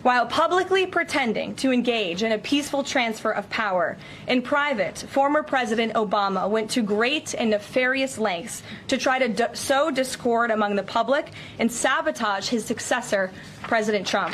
While publicly pretending to engage in a peaceful transfer of power, in private, former President Obama went to great and nefarious lengths to try to sow discord among the public and sabotage his successor, President Trump.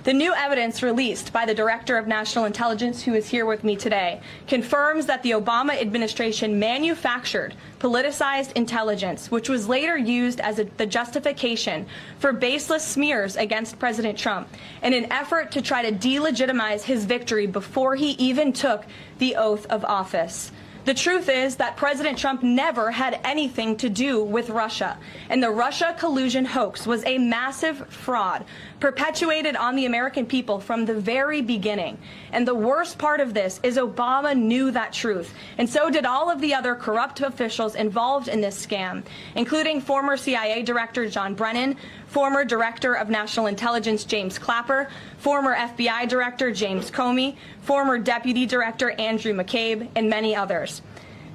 The new evidence released by the Director of National Intelligence, who is here with me today, confirms that the Obama administration manufactured politicized intelligence, which was later used as the justification for baseless smears against President Trump in an effort to try to delegitimize his victory before he even took the oath of office. The truth is that President Trump never had anything to do with Russia, and the Russia collusion hoax was a massive fraud perpetuated on the American people from the very beginning. And the worst part of this is Obama knew that truth, and so did all of the other corrupt officials involved in this scam, including former CIA Director John Brennan, former Director of National Intelligence James Clapper, former FBI Director James Comey, former Deputy Director Andrew McCabe, and many others.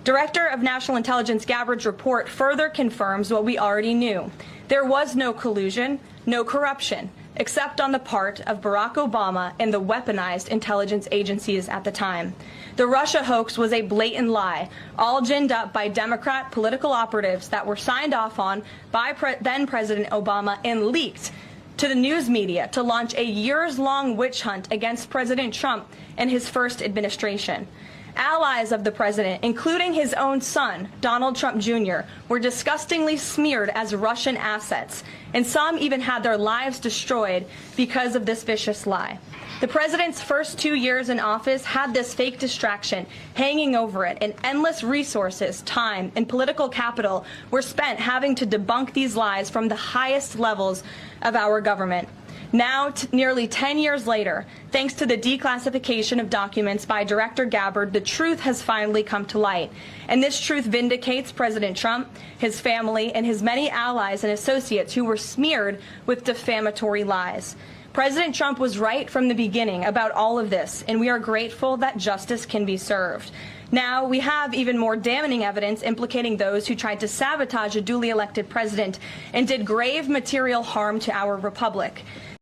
Director of National Intelligence Gabbard's report further confirms what we already knew. There was no collusion, no corruption, except on the part of Barack Obama and the weaponized intelligence agencies at the time. The Russia hoax was a blatant lie, all ginned up by Democrat political operatives that were signed off on by then President Obama and leaked to the news media to launch a years-long witch hunt against President Trump and his first administration. Allies of the president, including his own son, Donald Trump Jr., were disgustingly smeared as Russian assets, and some even had their lives destroyed because of this vicious lie. The president's first 2 years in office had this fake distraction hanging over it, and endless resources, time, and political capital were spent having to debunk these lies from the highest levels of our government. Now, nearly 10 years later, thanks to the declassification of documents by Director Gabbard, the truth has finally come to light. And this truth vindicates President Trump, his family, and his many allies and associates who were smeared with defamatory lies. President Trump was right from the beginning about all of this, and we are grateful that justice can be served. Now, we have even more damning evidence implicating those who tried to sabotage a duly elected president and did grave material harm to our republic.